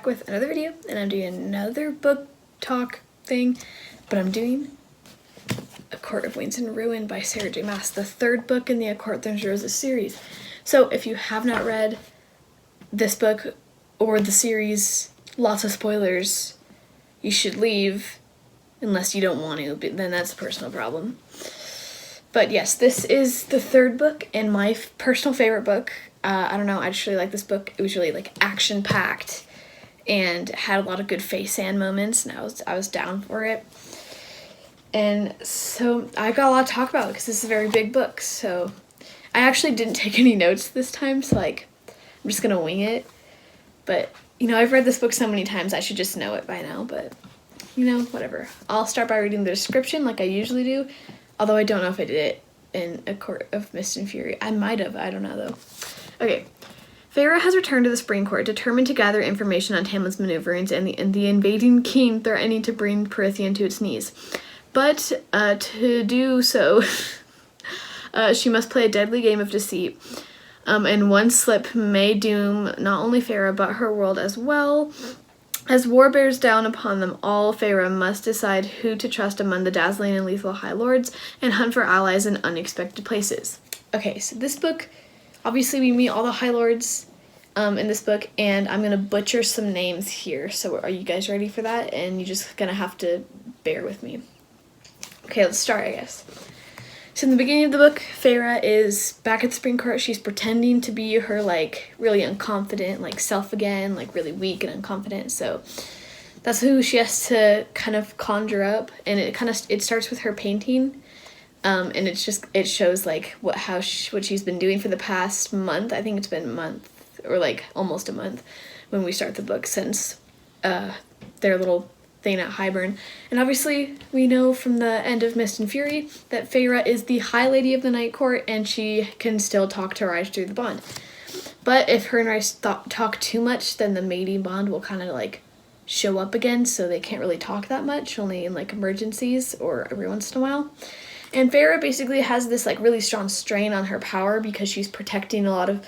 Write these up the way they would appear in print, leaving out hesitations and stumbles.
with another video, and I'm doing another book talk thing, but I'm doing A Court of Wings and Ruin by Sarah J. Maas, the third book in the A Court of Roses series. So if you have not read this book or the series, lots of spoilers, you should leave unless you don't want to, but then that's a personal problem. But yes, this is the third book and my personal favorite book. I don't know, I just really like this book. It was really like action-packed and had a lot of good face sand moments, and I was down for it. And so I've got a lot to talk about because this is a very big book. So I actually didn't take any notes this time, so like I'm just gonna wing it. But you know, I've read this book so many times, I should just know it by now, but you know, whatever. I'll start by reading the description like I usually do, although I don't know if I did it in A Court of Mist and Fury. I might have, I don't know though. Okay. Feyre has returned to the Spring Court, determined to gather information on Tamlin's maneuverings and the invading king threatening to bring Prythian to its knees. But to do so, she must play a deadly game of deceit. And one slip may doom not only Feyre, but her world as well. As war bears down upon them all, Feyre must decide who to trust among the dazzling and lethal High Lords and hunt for allies in unexpected places. Okay, so this book, obviously we meet all the High Lords in this book, and I'm going to butcher some names here. So are you guys ready for that? And you're just going to have to bear with me. Okay, let's start, I guess. So in the beginning of the book, Feyre is back at the Spring Court. She's pretending to be her, like, really unconfident, like, self again, like, really weak and unconfident. So that's who she has to kind of conjure up. And it starts with her painting. And it shows, like, what she's been doing for the past month. I think it's been a month, or, like, almost a month when we start the book, since their little thing at Hybern. And obviously we know from the end of Mist and Fury that Feyre is the High Lady of the Night Court, and she can still talk to Rhys through the bond. But if her and Rhys talk too much, then the mating bond will kind of like show up again, so they can't really talk that much, only in like emergencies or every once in a while. And Feyre basically has this like really strong strain on her power because she's protecting a lot of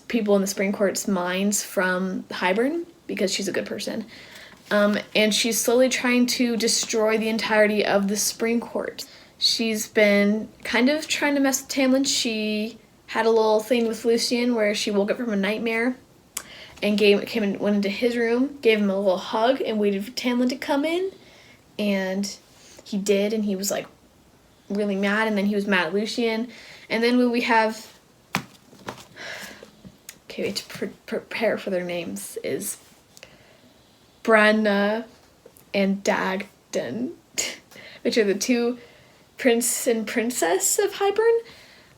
people in the Spring Court's minds from Hybern because she's a good person. And she's slowly trying to destroy the entirety of the Spring Court. She's been kind of trying to mess with Tamlin. She had a little thing with Lucien where she woke up from a nightmare and went into his room, gave him a little hug, and waited for Tamlin to come in. And he did, and he was like really mad, and then he was mad at Lucien. And then when we have, okay, we have to prepare for their names, is Branna and Dagden, which are the two prince and princess of Hybern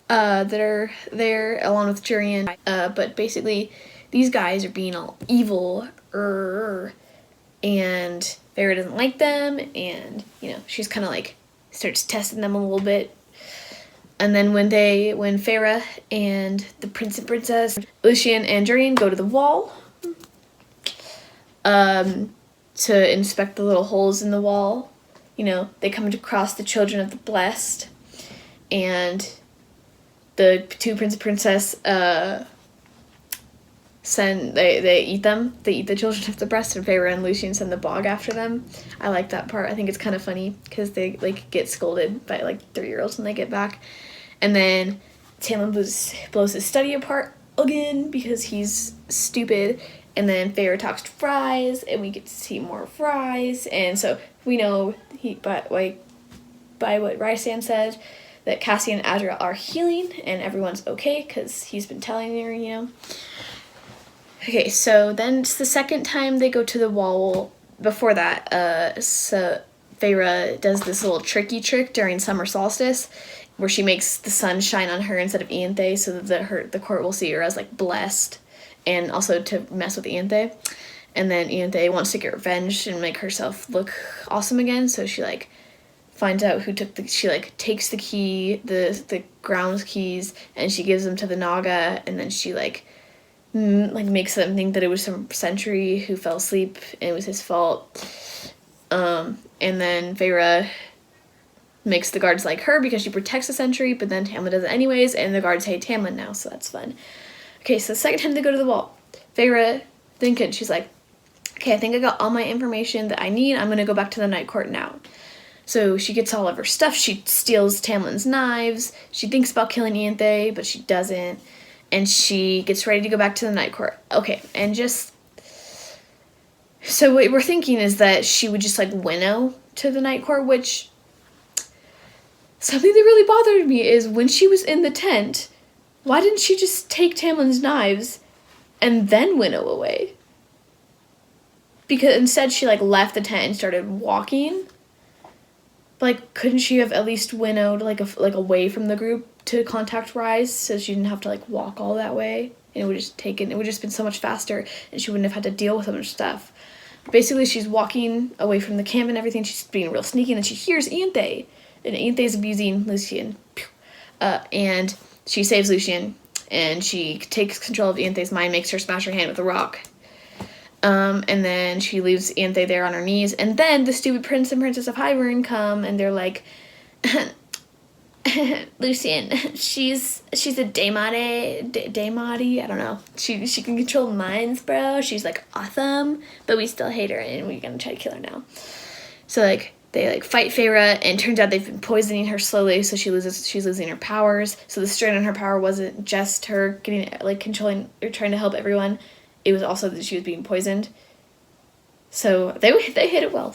that are there along with Jurian. But basically these guys are being all evil, and Feyre doesn't like them, and you know, she's kind of like starts testing them a little bit. And then when Feyre and the prince and princess, Lucien and Jurian, go to the wall to inspect the little holes in the wall, you know, they come across the children of the blessed, and the two prince and princess they eat them. They eat the children of the breast, and Feyre and Lucien send the bog after them. I like that part. I think it's kind of funny because they like get scolded by like 3-year-olds when they get back. And then Tamlin blows his study apart again because he's stupid. And then Feyre talks to Rhys, and we get to see more of Rhys. And so we know by what Rhysand said, that Cassian and Azriel are healing and everyone's okay because he's been telling her, you know. Okay, so then it's the second time they go to the wall. Before that, so Feyre does this little tricky trick during summer solstice where she makes the sun shine on her instead of Ianthe, so that the court will see her as like blessed, and also to mess with Ianthe. And then Ianthe wants to get revenge and make herself look awesome again, so she like finds out who took she like takes the key, the grounds keys, and she gives them to the Naga, and then she like makes them think that it was some sentry who fell asleep and it was his fault. And then Feyre makes the guards like her because she protects the sentry, but then Tamlin does it anyways, and the guards hate Tamlin now, so that's fun. Okay, so the second time they go to the wall, Feyre thinking, she's like, okay, I think I got all my information that I need. I'm going to go back to the night court now. So she gets all of her stuff. She steals Tamlin's knives. She thinks about killing Ianthe, but she doesn't. And she gets ready to go back to the night court. Okay, and just... So what we're thinking is that she would just, like, winnow to the night court, which... Something that really bothered me is when she was in the tent, why didn't she just take Tamlin's knives and then winnow away? Because instead she, like, left the tent and started walking. Like, couldn't she have at least winnowed, like, away from the group to contact Rise so she didn't have to, like, walk all that way? And it would just been so much faster and she wouldn't have had to deal with so much stuff. Basically, she's walking away from the camp and everything. She's being real sneaky and she hears Ianthe. And Ianthe's abusing Lucien. And she saves Lucien. And she takes control of Ianthe's mind, makes her smash her hand with a rock. And then she leaves Ianthe there on her knees. And then the stupid prince and princess of Hybern come and they're like, Lucien, she's a Daemati, I don't know. She can control minds, bro. She's like awesome, but we still hate her and we're gonna try to kill her now. So like they like fight Feyre, and turns out they've been poisoning her slowly, so she's losing her powers. So the strain on her power wasn't just her getting like controlling or trying to help everyone. It was also that she was being poisoned. So they hit it well.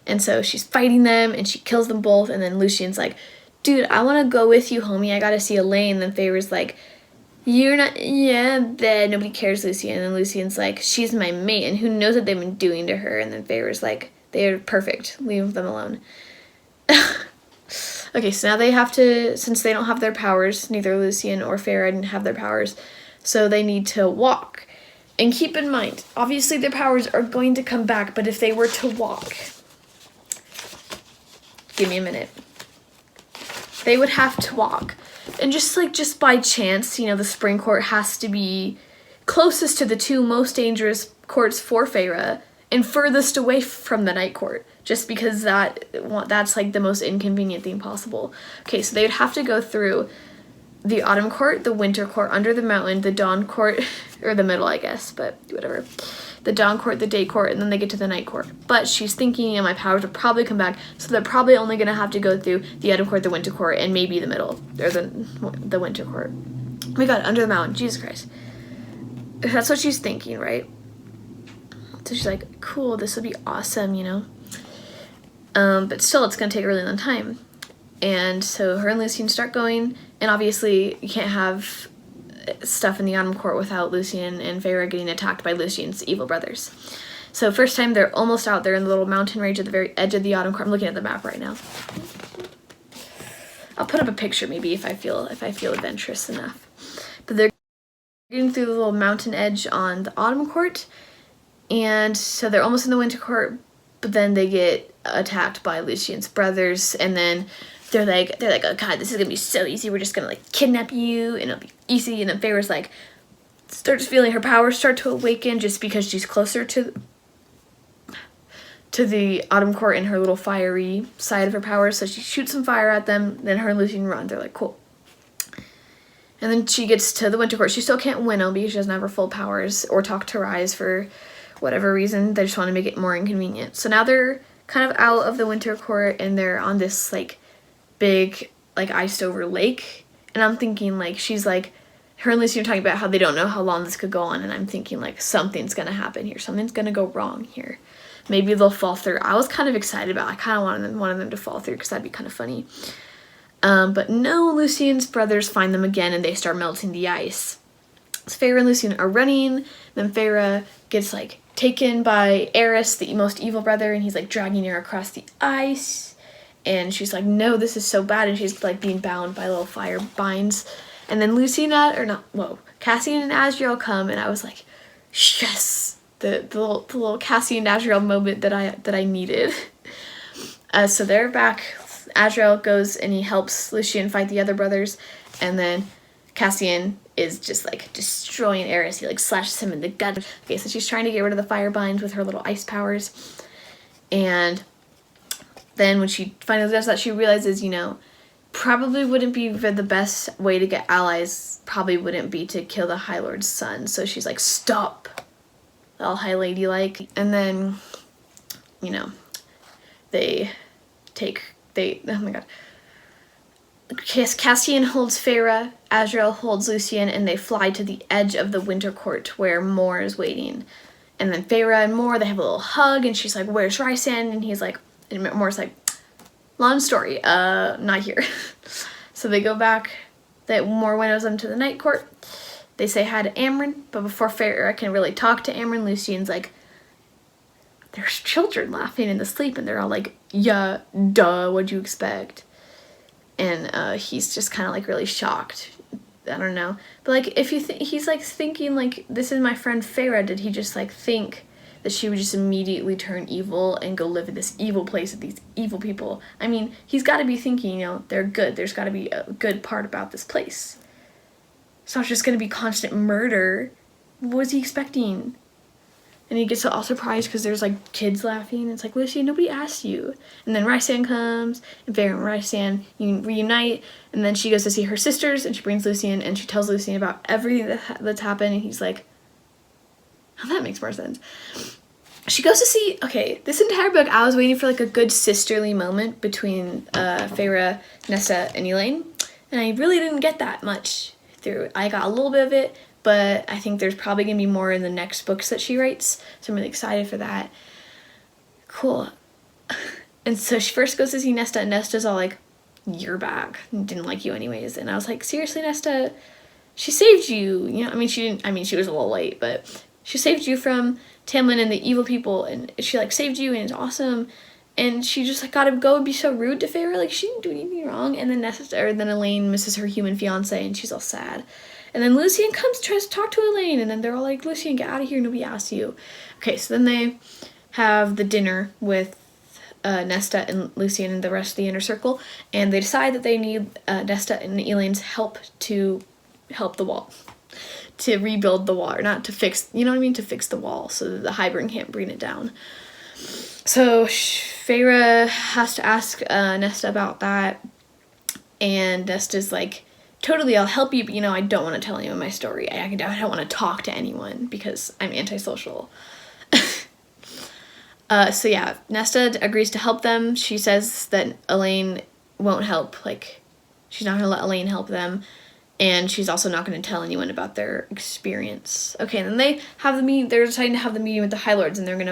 And so she's fighting them, and she kills them both, and then Lucien's like, dude, I want to go with you, homie. I gotta see Elaine. And then Feyre's like, you're not, yeah, but nobody cares, Lucien. And then Lucien's like, she's my mate, and who knows what they've been doing to her. And then Feyre's like, they're perfect. Leave them alone. Okay, so now they have to, since they don't have their powers, neither Lucien or Feyre didn't have their powers, so they need to walk. And keep in mind, obviously their powers are going to come back, but if they were to walk... Give me a minute. They would have to walk. And just by chance, the spring court has to be closest to the two most dangerous courts for Feyre and furthest away from the night court, just because that's like the most inconvenient thing possible. Okay, so they would have to go through the autumn court, the winter court, under the mountain, the dawn court, or the middle, I guess, but whatever. The dawn court, the day court, and then they get to the night court. But she's thinking, my powers will probably come back, so they're probably only going to have to go through the autumn court, the winter court, and maybe the middle, or the winter court. Oh my god, under the mountain, Jesus Christ. That's what she's thinking, right? So she's like, cool, this would be awesome, But still, it's going to take a really long time. And so her and Lucien start going, and obviously you can't have stuff in the autumn court without Lucien and Feyre getting attacked by Lucien's evil brothers. So first time they're almost out there in the little mountain range at the very edge of the autumn court. I'm looking at the map right now. I'll put up a picture maybe if I feel adventurous enough. But they're getting through the little mountain edge on the autumn court, and so they're almost in the winter court, but then they get attacked by Lucien's brothers, and then they're like, oh god, this is gonna be so easy. We're just gonna like kidnap you, and it'll be easy. And then Feyre's like, starts feeling her powers start to awaken just because she's closer to the autumn court in her little fiery side of her powers. So she shoots some fire at them. Then her and Lucien run. They're like, cool. And then she gets to the winter court. She still can't winnow because she doesn't have her full powers or talk to Rise for whatever reason. They just want to make it more inconvenient. So now they're kind of out of the winter court, and they're on this like big like iced over lake, and I'm thinking like she's like, her and Lucy are talking about how they don't know how long this could go on, and I'm thinking like something's gonna happen here, something's gonna go wrong here, maybe they'll fall through. I was kind of excited about it. I kind of wanted them to fall through because that'd be kind of funny, but no, Lucien's brothers find them again and they start melting the ice. So Feyre and Lucien are running, then Feyre gets like taken by Eris, the most evil brother, and he's like dragging her across the ice. And she's like, no, this is so bad. And she's like being bound by little fire binds. And then Cassian and Azriel come, and I was like, yes, the little Cassian and Azriel moment that I needed. So they're back. Azriel goes and he helps Lucien fight the other brothers, and then Cassian is just like destroying Eris. He like slashes him in the gut. Okay, so she's trying to get rid of the fire binds with her little ice powers, and then when she finally does that, she realizes, probably wouldn't be the best way to get allies, probably wouldn't be to kill the High Lord's son. So she's like, stop. all high ladylike. And then, you know, oh my god. Castian holds Feyre, Azriel holds Lucien, and they fly to the edge of the Winter Court where Mor is waiting. And then Feyre and Mor, they have a little hug, and she's like, where's Rhysand? And he's like, and Mor's like, long story, not here. So they go back, Mor winnows them to the Night Court. They say hi to Amren, but before Feyre can really talk to Amren, Lucien's like, there's children laughing in the sleep, and they're all like, yeah, duh, what'd you expect? And he's just kind of like really shocked. I don't know. But like, if you think, he's like thinking like, this is my friend Feyre, did he just like think that she would just immediately turn evil and go live in this evil place with these evil people? I mean, he's got to be thinking, you know, they're good. There's got to be a good part about this place. It's not just going to be constant murder. What was he expecting? And he gets all surprised because there's like kids laughing. It's like, Lucy, nobody asked you. And then Rhysand comes, and Feyre and Rhysand reunite, and then she goes to see her sisters, and she brings Lucien, and she tells Lucien about everything that's happened, and he's like, oh, that makes more sense. She goes to see, okay, this entire book, I was waiting for like a good sisterly moment between Feyre, Nesta, and Elaine, and I really didn't get that much through. I got a little bit of it, but I think there's probably going to be more in the next books that she writes, so I'm really excited for that. Cool. And so she first goes to see Nesta, and Nesta's all like, you're back. Didn't like you anyways. And I was like, seriously, Nesta? She saved you. You know, she was a little late, but she saved you from Tamlin and the evil people, and she like saved you, and it's awesome. And she just like gotta go and be so rude to Feyre, like she didn't do anything wrong. And then Elaine misses her human fiance, and she's all sad. And then Lucien comes, tries to talk to Elaine, and then they're all like, Lucien, get out of here, nobody asked you. Okay, so then they have the dinner with Nesta and Lucien and the rest of the inner circle, and they decide that they need Nesta and Elaine's help to help the wall, to rebuild the wall, or not to fix, you know what I mean, to fix the wall so that the Hybern can't bring it down. So Feyre has to ask Nesta about that, and Nesta's like, totally, I'll help you, but you know, I don't want to tell anyone my story. I don't want to talk to anyone because I'm antisocial. So yeah, Nesta agrees to help them. She says that Elaine won't help, like, she's not going to let Elaine help them, and she's also not going to tell anyone about their experience. Okay, and then they have the meeting, they're deciding to have the meeting with the High Lords, and they're going to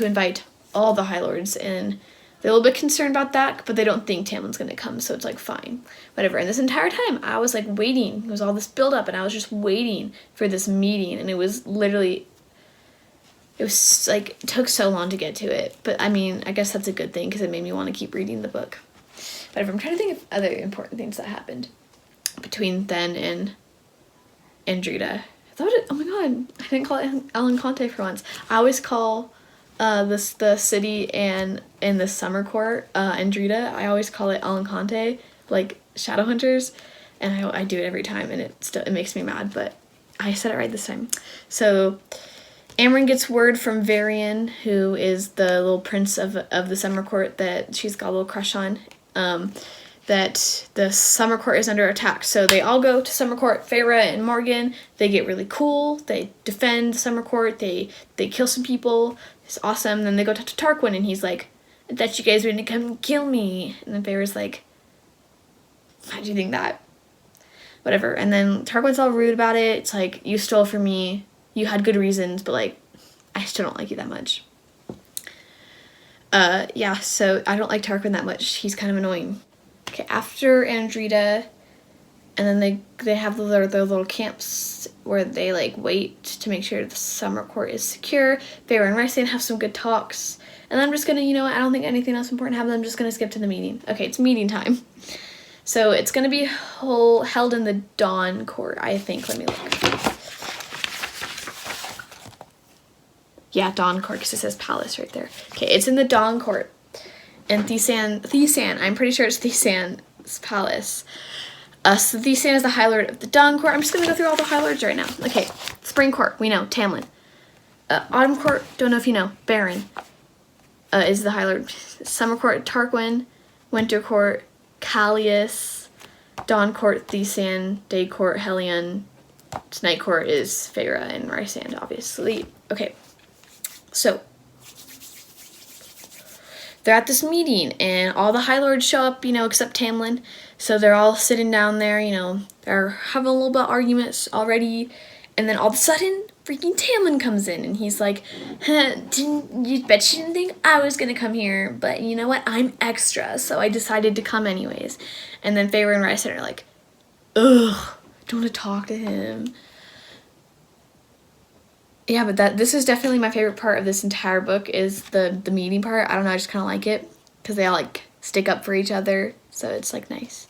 invite all the High Lords, and they're a little bit concerned about that, but they don't think Tamlin's going to come, so it's like, fine, whatever. And this entire time, I was like waiting. It was all this build-up, and I was just waiting for this meeting, and it was literally, it was like, it took so long to get to it. But I mean, I guess that's a good thing, because it made me want to keep reading the book. Whatever, I'm trying to think of other important things that happened between then and Andrita. I thought it, oh my god, I didn't call it Alan Conte for once. I always call the city and in the summer court, Andrita, I always call it Alan Conte, like Shadowhunters, and I do it every time, and it makes me mad, but I said it right this time. So Amren gets word from Varian, who is the little prince of the summer court that she's got a little crush on, that the summer court is under attack. So they all go to summer court. Feyre and Morgan, they get really cool. They defend the summer court. They kill some people. It's awesome. Then they go to Tarquin, and he's like, I thought you guys were going to come kill me. And then Feyre's like, how'd you think that? Whatever. And then Tarquin's all rude about it. It's like, you stole from me. You had good reasons, but like, I still don't like you that much. Yeah, so I don't like Tarquin that much. He's kind of annoying. Okay, after Andrita, and then they have their little camps where they like wait to make sure the summer court is secure. Feyre and Rhysand have some good talks. And I'm just gonna, you know, I don't think anything else important happened. I'm just gonna skip to the meeting. Okay, it's meeting time. So it's gonna be held in the Dawn Court, I think. Let me look. Yeah, Dawn Court, because it says palace right there. Okay, it's in the Dawn Court. And Thesan, I'm pretty sure it's Thesan's palace. So Thesan is the High Lord of the Dawn Court. I'm just going to go through all the High Lords right now. Okay, Spring Court, we know, Tamlin. Autumn Court, don't know if you know, Baron is the High Lord. Summer Court, Tarquin. Winter Court, Callias. Dawn Court, Thesan. Day Court, Helion. Night Court is Feyre and Rysand, obviously. Okay, so they're at this meeting, and all the High Lords show up, except Tamlin. So they're all sitting down there, they're having a little bit of arguments already, and then all of a sudden, freaking Tamlin comes in, and he's like, you bet you didn't think I was gonna come here, but you know what, I'm extra, so I decided to come anyways. And then Feyre and Rysand are like, ugh, don't want to talk to him. Yeah, but this is definitely my favorite part of this entire book is the meeting part. I don't know, I just kind of like it because they all like stick up for each other, so it's like nice.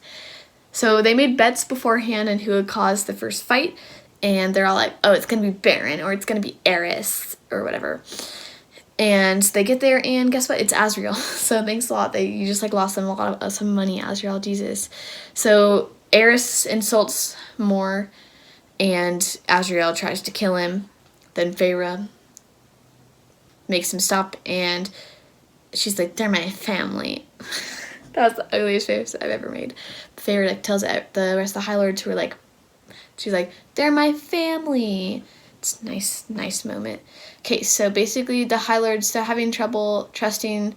So they made bets beforehand on who would cause the first fight, and they're all like, oh, it's gonna be Baron or it's gonna be Eris or whatever. And they get there, and guess what? It's Azriel. So thanks a lot. You just like lost them a lot of some money, Azriel. Jesus. So Eris insults Mor, and Azriel tries to kill him. Then Feyre makes him stop, and she's like, they're my family. That was the ugliest face I've ever made. Feyre like tells the rest of the High Lords who are like, she's like, they're my family. It's a nice moment. Okay, so basically the High Lords, they're having trouble trusting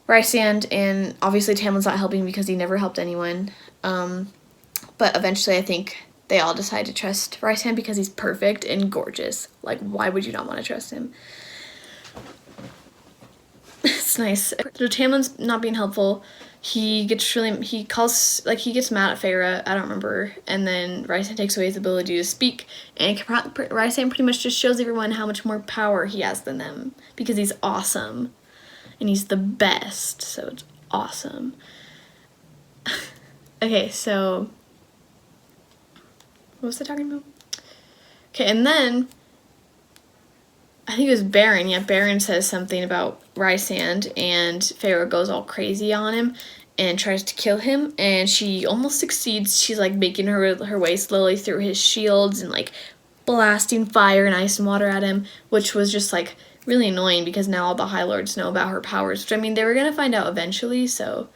Rysand, and obviously Tamlin's not helping because he never helped anyone. But eventually I think they all decide to trust Rysand because he's perfect and gorgeous. Like, why would you not want to trust him? It's nice. So Tamlin's not being helpful. He gets mad at Feyre, I don't remember, and then Rysand takes away his ability to speak, and Rysand pretty much just shows everyone how much more power he has than them, because he's awesome, and he's the best, so it's awesome. Okay, so what was I talking about? Okay, and then I think it was Baron. Yeah, Baron says something about Rysand, and Feyre goes all crazy on him and tries to kill him, and she almost succeeds. She's like making her way slowly through his shields and like blasting fire and ice and water at him, which was just like really annoying because now all the High Lords know about her powers, which I mean they were gonna find out eventually, so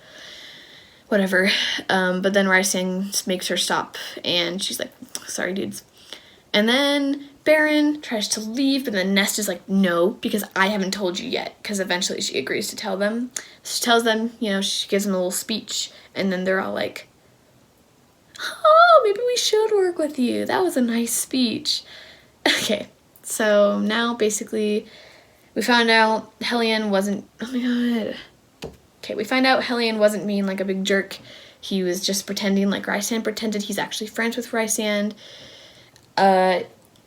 whatever. But then Rysand makes her stop, and she's like, sorry dudes. And then Baron tries to leave, but then Nesta's like, no, because I haven't told you yet, because eventually she agrees to tell them. She tells them, she gives them a little speech, and then they're all like, oh, maybe we should work with you. That was a nice speech. Okay, so now basically we found out Hellion wasn't, oh my god. Okay, we find out Hellion wasn't being like a big jerk. He was just pretending like Rysand pretended. He's actually friends with Rysand.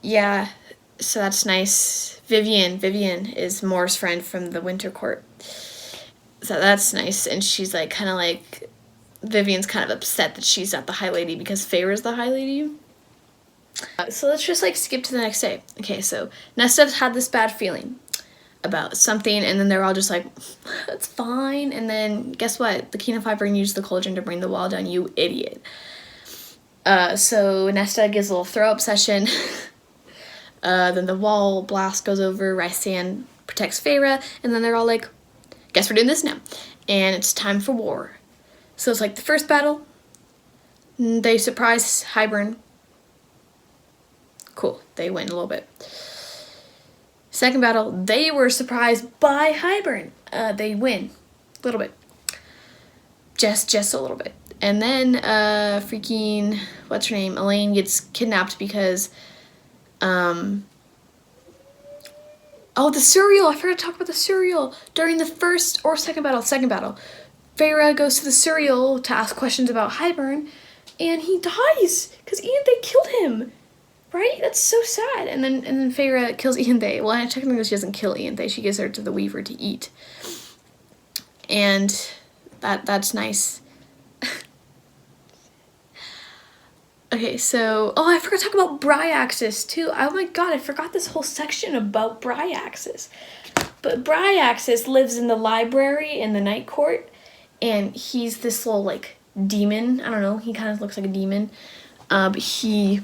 Yeah, so that's nice. Vivian is Mor's friend from the Winter Court. So that's nice, and she's like kind of like, Vivian's kind of upset that she's not the High Lady because Feyre's the High Lady. So let's just like skip to the next day. Okay, so Nesta had this bad feeling about something, and then they're all just like, that's fine, and then guess what? The King of Fire used the cauldron to bring the wall down, you idiot. So Nesta gives a little throw-up session. Then the wall blast goes over, Rysand protects Feyre, and then they're all like, guess we're doing this now. And it's time for war. So it's like the first battle, they surprise Hybern. Cool, they win a little bit. Second battle, they were surprised by Hybern. They win a little bit. Just a little bit. And then freaking, what's her name? Elaine gets kidnapped because, oh, the cereal. I forgot to talk about the cereal. During the first or second battle, Feyre goes to the cereal to ask questions about Hybern, and he dies because Ianthe killed him. Right? That's so sad. And then Feyre kills Ianthe. Well, technically she doesn't kill Ianthe. She gives her to the Weaver to eat. And that's nice. Okay, so, oh, I forgot to talk about Bryaxis, too. Oh my god, I forgot this whole section about Bryaxis. But Bryaxis lives in the library in the Night Court, and he's this little, like, demon. I don't know, he kind of looks like a demon. But he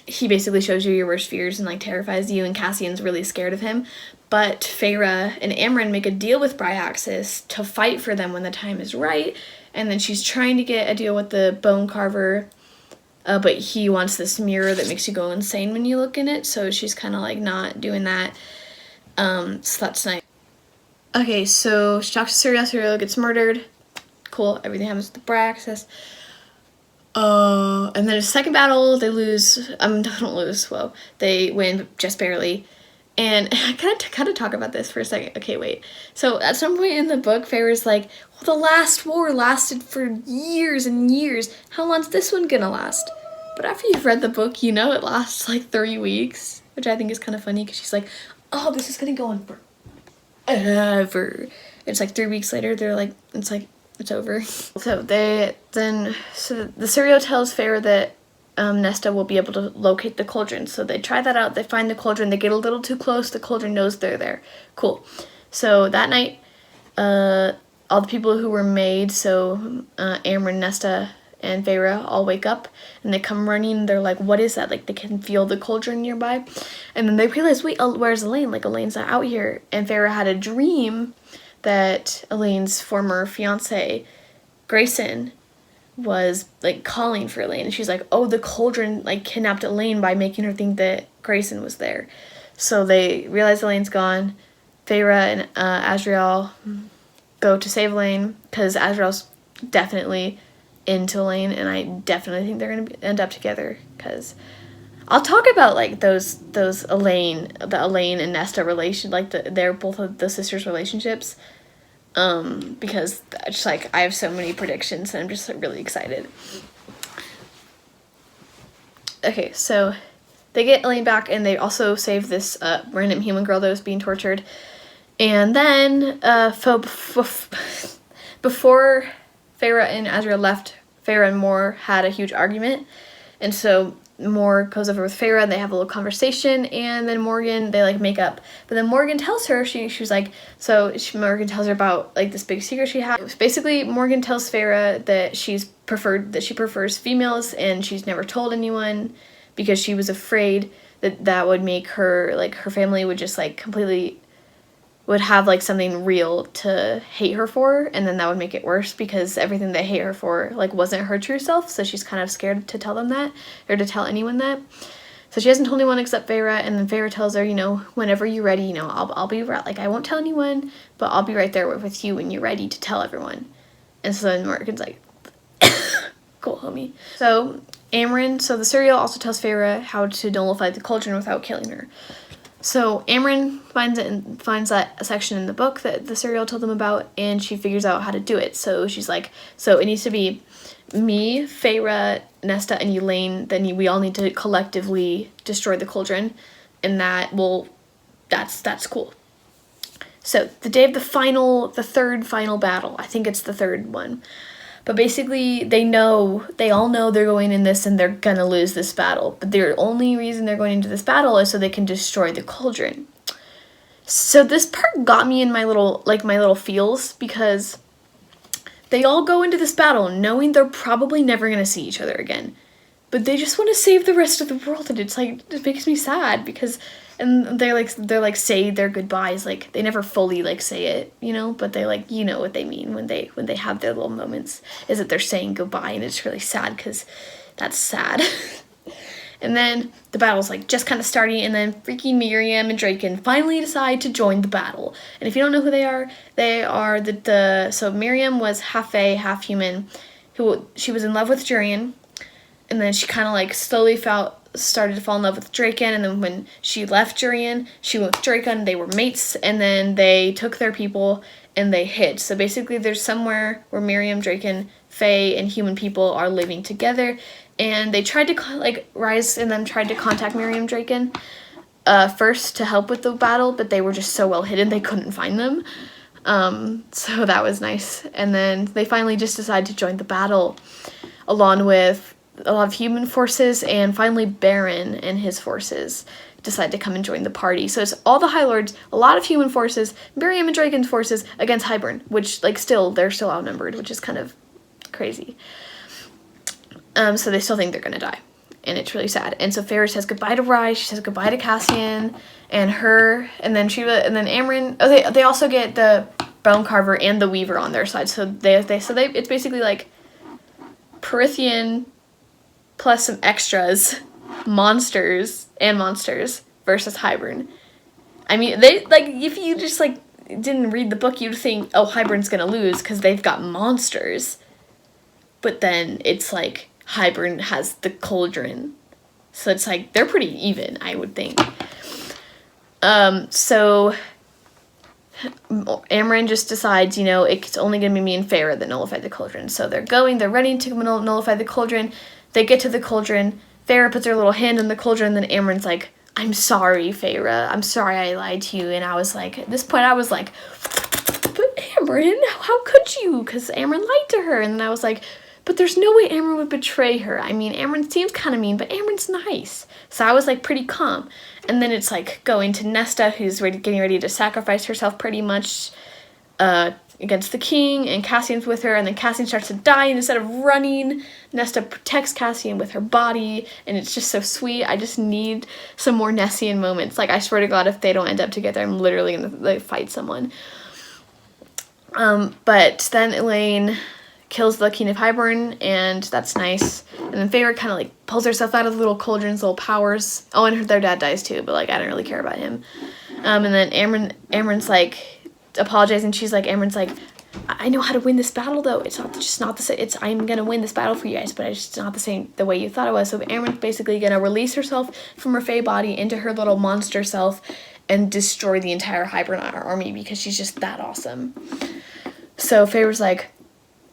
basically shows you your worst fears and, like, terrifies you, and Cassian's really scared of him. But Feyre and Amren make a deal with Bryaxis to fight for them when the time is right, and then she's trying to get a deal with the Bone Carver but he wants this mirror that makes you go insane when you look in it, so she's kind of like not doing that. So that's nice. Okay, so she talks to Serial. Serial gets murdered. Cool, everything happens with the Braxis. And then a second battle, they lose. Don't lose. Whoa, they win just barely. And I kind of talk about this for a second. Okay, wait. So at some point in the book, Feyre's like, well, the last war lasted for years and years. How long's this one gonna last? But after you've read the book, you know it lasts like 3 weeks, which I think is kind of funny because she's like, oh, this is gonna go on forever. It's like 3 weeks later, they're like, it's over. So the Serial tells Feyre that Nesta will be able to locate the cauldron. So they try that out. They find the cauldron. They get a little too close. The cauldron knows they're there. Cool. So that night, all the people who were made, so Amryn, Nesta, and Feyre all wake up and they come running. They're like, what is that? Like, they can feel the cauldron nearby. And then they realize, wait, where's Elaine? Like, Elaine's not out here. And Feyre had a dream that Elaine's former fiance, Grayson, was like calling for Elaine, and she's like, oh, the cauldron like kidnapped Elaine by making her think that Grayson was there. So they realize Elaine's gone. Feyre and Azriel go to save Elaine because Azriel's definitely into Elaine, and I definitely think they're gonna end up together. Because I'll talk about like those the Elaine and Nesta relation, like they're both of the sisters' relationships. Because just like I have so many predictions and I'm just like, really excited. Okay, so they get Elaine back and they also save this random human girl that was being tortured. And then before Feyre and Azriel left, Feyre and Mor had a huge argument, and so Mor goes over with Feyre and they have a little conversation, and then Morgan, they like make up. But then Morgan tells her, she was like, Morgan tells her about like this big secret she has. Basically, Morgan tells Feyre that she prefers females and she's never told anyone because she was afraid that would make her, like, her family would just like completely would have like something real to hate her for, and then that would make it worse because everything they hate her for like wasn't her true self, so she's kind of scared to tell them that, or to tell anyone that. So she hasn't told anyone except Feyre, and then Feyre tells her, whenever you're ready, I'll be right, like, I won't tell anyone, but I'll be right there with you when you're ready to tell everyone. And so then Morgan's like, cool, homie. So the Serial also tells Feyre how to nullify the cauldron without killing her. So Amryn finds that section in the book that the Serial told them about, and she figures out how to do it. So she's like, so it needs to be me, Feyre, Nesta, and Elaine. Then we all need to collectively destroy the cauldron, and that's cool. So the day of the third final battle, I think it's the third one. But basically, they all know they're going in this and they're gonna lose this battle. But the only reason they're going into this battle is so they can destroy the cauldron. So this part got me in my little feels, because they all go into this battle knowing they're probably never gonna see each other again. But they just want to save the rest of the world, and it's like, it makes me sad because, and they're like say their goodbyes, like they never fully like say it, but they like, what they mean when they have their little moments, is that they're saying goodbye, and it's really sad because that's sad. And then the battle's like just kind of starting, and then freaking Miriam and Draken finally decide to join the battle. And if you don't know who they are so Miriam was half fae, half human, she was in love with Jurian. And then she kind of like slowly started to fall in love with Draken, and then when she left Jurian, she went with Draken, they were mates, and then they took their people and they hid. So basically there's somewhere where Miriam, Draken, Fae, and human people are living together, and they tried to Rise and them tried to contact Miriam, Draken first to help with the battle, but they were just so well hidden they couldn't find them. So that was nice. And then they finally just decided to join the battle along with a lot of human forces, and finally Baron and his forces decide to come and join the party. So it's all the High Lords, a lot of human forces, Miriam and Draken's forces against Hybern, which they're still outnumbered, which is kind of crazy. So they still think they're gonna die, and it's really sad. And so Feyre says goodbye to Rise, she says goodbye to Cassian and then Amryn. Oh, they also get the Bone Carver and the Weaver on their side. So it's basically like Prythian plus some extras, monsters versus Hybern. I mean, they, like, if you just, like, didn't read the book, you'd think, oh, Hybern's gonna lose because they've got monsters. But then it's like Hybern has the cauldron. So it's like, they're pretty even, I would think. So Amren just decides, you know, it's only going to be me and Feyre that nullify the cauldron. So they're ready to nullify the cauldron. They get to the cauldron. Feyre puts her little hand in the cauldron, and then Amren's like, I'm sorry, Feyre. I'm sorry I lied to you. And I was like, at this point, I was like, but Amren, how could you? Because Amren lied to her. And then I was like, but there's no way Amren would betray her. I mean, Amren seems kind of mean, but Amren's nice. So I was, like, pretty calm. And then it's, like, going to Nesta, who's getting ready to sacrifice herself pretty much against the king, and Cassian's with her, and then Cassian starts to die, and instead of running, Nesta protects Cassian with her body, and it's just so sweet. I just need some more Nessian moments. Like, I swear to God, if they don't end up together, I'm literally gonna, like, fight someone. But then Elaine kills the King of Hybern, and that's nice. And then Feyre kind of, like, pulls herself out of the little cauldron's little powers. Oh, and their dad dies too, but, like, I don't really care about him. And then Amren's, like, apologizing. She's like, Amren's like, I know how to win this battle, though. It's just not the same. I'm gonna win this battle for you guys, but it's just not the same the way you thought it was. So Amren's basically gonna release herself from her Fey body into her little monster self and destroy the entire Hybern army because she's just that awesome. So Feyre's like,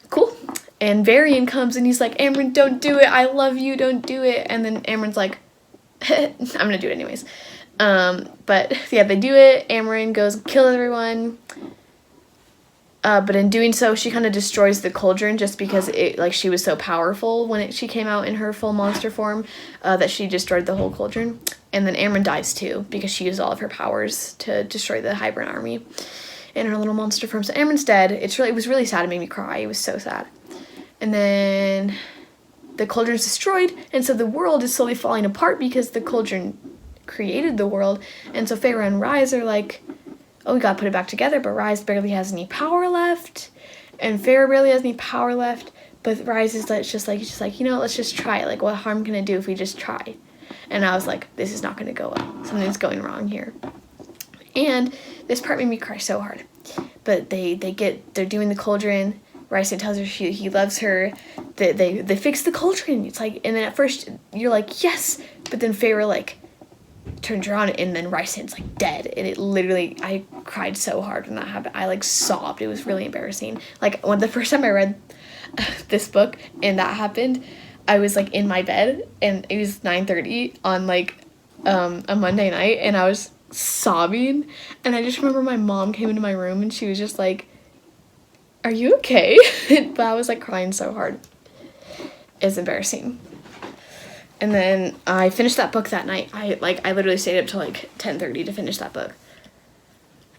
cool. And Varian comes and he's like, Amren, don't do it. I love you. Don't do it. And then Amren's like, I'm gonna do it anyways. But yeah, they do it. Amren goes and kills everyone. But in doing so, she kind of destroys the cauldron just because she was so powerful when she came out in her full monster form, that she destroyed the whole cauldron. And then Amren dies too because she used all of her powers to destroy the Hybern army in her little monster form. So Amren's dead. It was really sad. It made me cry. It was so sad. And then the cauldron's destroyed, and so the world is slowly falling apart because the cauldron created the world. And so Feyre and Rise are like, oh, we gotta put it back together, but Rise barely has any power left, and Feyre barely has any power left, but Rise is just like, you know, let's just try it. Like, what harm can it do if we just try? And I was like, this is not gonna go well. Something's going wrong here. And this part made me cry so hard. But they're doing the cauldron. Rise tells her he loves her. They fix the cauldron. It's like, and then at first you're like, yes, but then Feyre, like, turns her on, and then Rysand's, like, dead. And it literally, I cried so hard when that happened. I, like, sobbed. It was really embarrassing. Like, when the first time I read this book and that happened, I was, like, in my bed, and it was 9:30 on, like, a Monday night, and I was sobbing. And I just remember my mom came into my room, and she was just like, are you okay? But I was, like, crying so hard. It's embarrassing. And then I finished that book that night. I literally stayed up till, like, 10:30 to finish that book.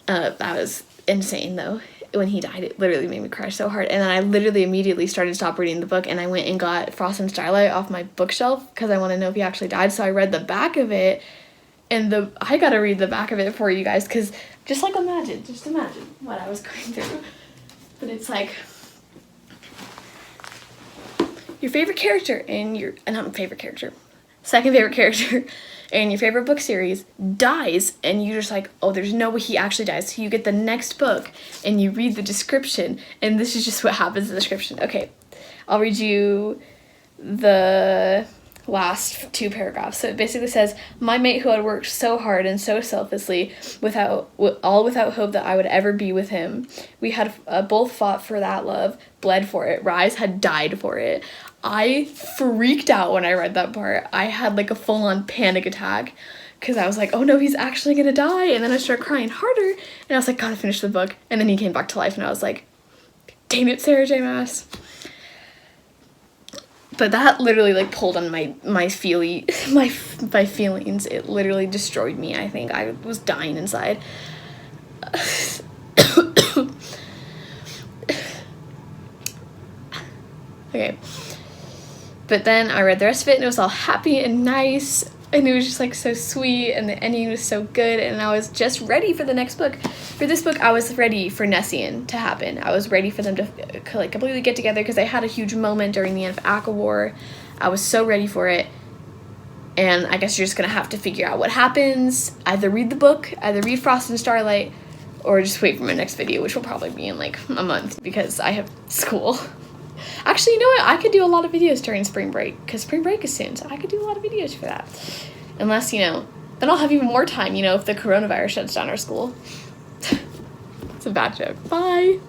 That was insane, though. When he died, it literally made me cry so hard. And then I literally immediately started to stop reading the book, and I went and got Frost and Starlight off my bookshelf because I want to know if he actually died. So I read the back of it, and I gotta read the back of it for you guys, because just imagine what I was going through. But it's like, your favorite character second favorite character in your favorite book series dies, and you're just like, oh, there's no way he actually dies. So you get the next book, and you read the description, and this is just what happens in the description. Okay, I'll read you the last two paragraphs. So it basically says, my mate who had worked so hard and so selflessly without hope that I would ever be with him. We had both fought for that love, bled for it. Rise had died for it. I freaked out when I read that part. I had, like, a full-on panic attack because I was like, oh no, he's actually gonna die. And then I started crying harder, and I was like, gotta finish the book. And then he came back to life, and I was like, damn it, Sarah J. Maas. But that literally, like, pulled on my feelings. It literally destroyed me, I think. I was dying inside. Okay. But then I read the rest of it, and it was all happy and nice, and it was just, like, so sweet, and the ending was so good, and I was just ready for the next book. For this book, I was ready for Nessian to happen. I was ready for them to, like, completely get together, because they had a huge moment during the end of ACOWAR. I was so ready for it. And I guess you're just going to have to figure out what happens. Either read the book, either read Frost and Starlight, or just wait for my next video, which will probably be in like a month because I have school. Actually, you know what? I could do a lot of videos during spring break because spring break is soon, so I could do a lot of videos for that. Unless, you know, then I'll have even more time, you know, if the coronavirus shuts down our school. It's a bad joke. Bye.